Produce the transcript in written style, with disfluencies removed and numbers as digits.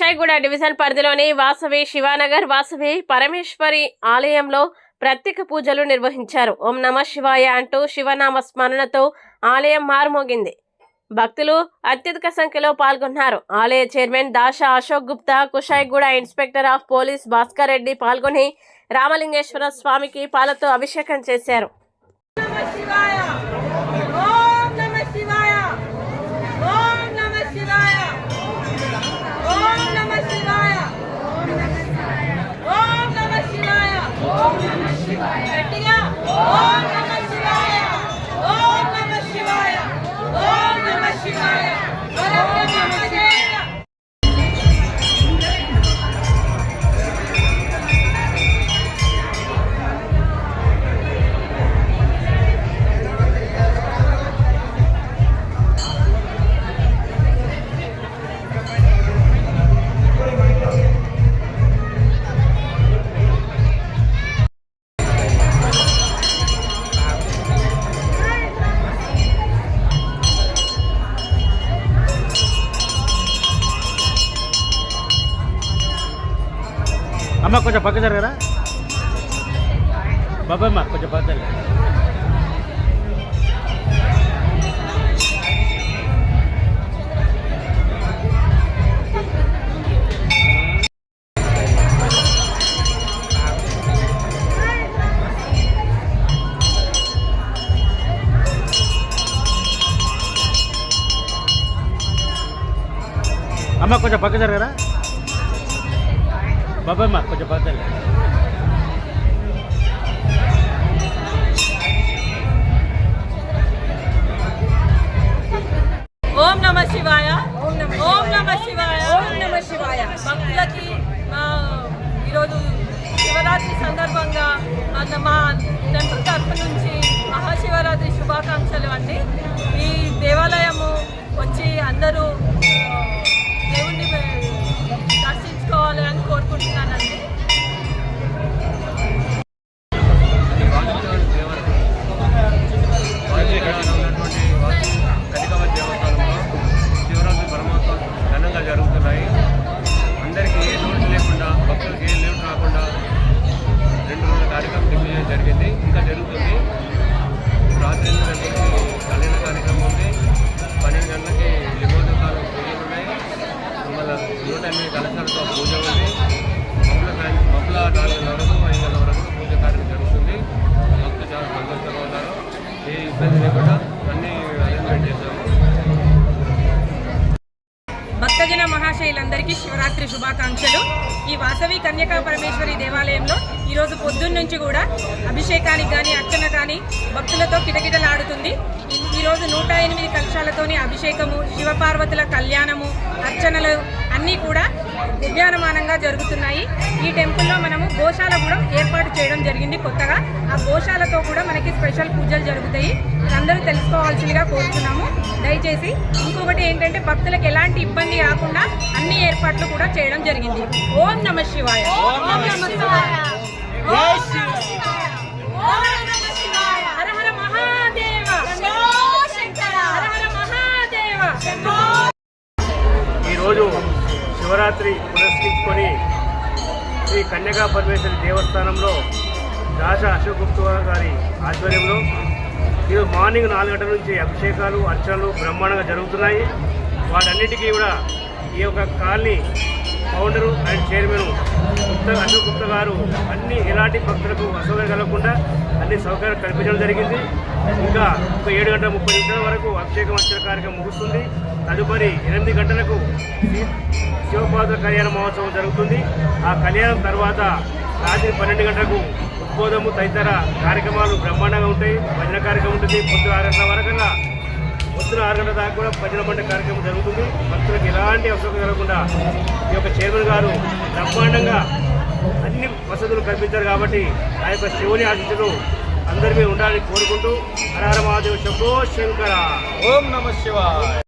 Kushaiguda division పరిధిలోని వాసవి శివానగర్ వాసవి పరమేశ్వరి ఆలయంలో ప్రత్యేక పూజలు నిర్వహించారు. ఓం నమ శివాయ అంటూ శివనామ స్మరణతో ఆలయం మారుమోగింది. భక్తులు అత్యధిక సంఖ్యలో పాల్గొన్నారు. ఆలయ chairman Dasha Ashok Gupta, Kushaiguda inspector of police Bhaskar Reddy పాల్గొని రామలింగేశ్వర స్వామికి పాలతో అభిషేకం చేశారు. అమ్మ కొంచెం పక్క జరగరా బాబాయ్, మా కొంచెం పక్క జరగ. అమ్మ కొంచెం పక్క జరగరా బాబాయ్, మా కొంచెం పక్క జరగ. ఓం నమ శివాయ, ఓం నమ శివాయ, ఓం నమ శివాయ. భక్తులకి ఈరోజు శివరాత్రి సందర్భంగా మా టెంపుల్ తరఫు నుంచి మహాశివరాత్రి శుభాకాంక్షలు అండి. ఈ దేవాలయము వచ్చి అందరూ దేవుణ్ణి దర్శించుకోవాలి అని కోరుకుంటున్నానండి. శివరాత్రి బ్రహ్మోత్సవం ఘనంగా జరుగుతున్నాయి. అందరికీ ఏ లోటు లేకుండా, భక్తులకి ఏ లోటు రాకుండా 2 రోజుల కార్యక్రమం దిగ్విజయం జరిగింది. ఇంకా జరుగుతుంది. రాత్రి 8 గంటలకి కళ్యాణ కార్యక్రమం ఉంది. 12 గంటలకి లింగోదకాలు పూజలు ఉన్నాయి. మళ్ళీ 108 కలశాలతో పూజ ఉంది. మబ్బుల 4 వరకు 5 గంటల వరకు పూజ కార్యక్రమం జరుగుతుంది. భక్తులు చాలా సంతోషంగా ఉన్నారు. ఏ ఇబ్బంది లేకుండా అన్ని అరేంజ్మెంట్ చేశాము. భక్తజన మహాశయులందరికీ శివరాత్రి శుభాకాంక్షలు. ఈ వాసవి కన్యకా పరమేశ్వరి దేవాలయంలో ఈరోజు పొద్దున్న నుంచి కూడా అభిషేకానికి కానీ అర్చన కానీ భక్తులతో కిటకిటలాడుతుంది. ఈరోజు 108 కలశాలతోని అభిషేకము, శివపార్వతుల కళ్యాణము, అర్చనలు అన్నీ కూడా దివ్యానమానంగా జరుగుతున్నాయి. ఈ టెంపుల్లో మనము గోశాల కూడా ఏర్పాటు చేయడం జరిగింది కొత్తగా. ఆ గోశాలతో కూడా మనకి స్పెషల్ పూజలు జరుగుతాయి. అందరూ తెలుసుకోవాల్సిందిగా కోరుతున్నాము. దయచేసి ఇంకొకటి ఏంటంటే భక్తులకు ఎలాంటి ఇబ్బంది రాకుండా అన్ని ఏర్పాట్లు కూడా చేయడం జరిగింది. ఓం నమ శివాయ, ఓం నమ శివాయ, ఓం నమ శివాయ, ఓం నమ శివాయ, హర హర మహాదేవ, శంకర హర హర మహాదేవ. ఈరోజు శివరాత్రి పురస్కరించుకొని శ్రీ కన్యకా పరమేశ్వరి దేవస్థానంలో దాషా అశోక్ గుప్తా గారి ఆధ్వర్యంలో ఈరోజు మార్నింగ్ 4 గంటల నుంచి అభిషేకాలు, అర్చనలు బ్రహ్మాండంగా జరుగుతున్నాయి. వాటన్నిటికీ కూడా ఈ యొక్క colony founder and chairman Ashok Gupta గారు ఎలాంటి భక్తులకు అసౌకర్యం కలగకుండా అన్ని సౌకర్యాలు కల్పించడం జరిగింది. ఇంకా 7 గంటల 30 నిమిషాల వరకు అభిషేకం అర్చన కార్యక్రమం ముగుస్తుంది. తదుపరి 8 గంటలకు శివపార్వతుల కళ్యాణ మహోత్సవం జరుగుతుంది. ఆ కళ్యాణం తర్వాత రాత్రి 12 గంటలకు ఉద్బోధము తదితర కార్యక్రమాలు బ్రహ్మాండంగా ఉంటాయి. భజన కార్యక్రమం ఉంటుంది. పొద్దున 6 గంటల వరకల్లా పొద్దున 6 గంటల దాకా కూడా భజన మంట కార్యక్రమం జరుగుతుంది. భక్తులకు ఎలాంటి అసౌకర్యం కలగకుండా ఈ యొక్క చైర్మన్ గారు బ్రహ్మాండంగా అన్ని వసతులు కల్పించారు. కాబట్టి ఆ యొక్క శివుని ఆశీస్సులు అందరి మీద ఉండాలని కోరుకుంటూ హర హర మహాదేవ శంభో శంకర, ఓం నమ శివాయ.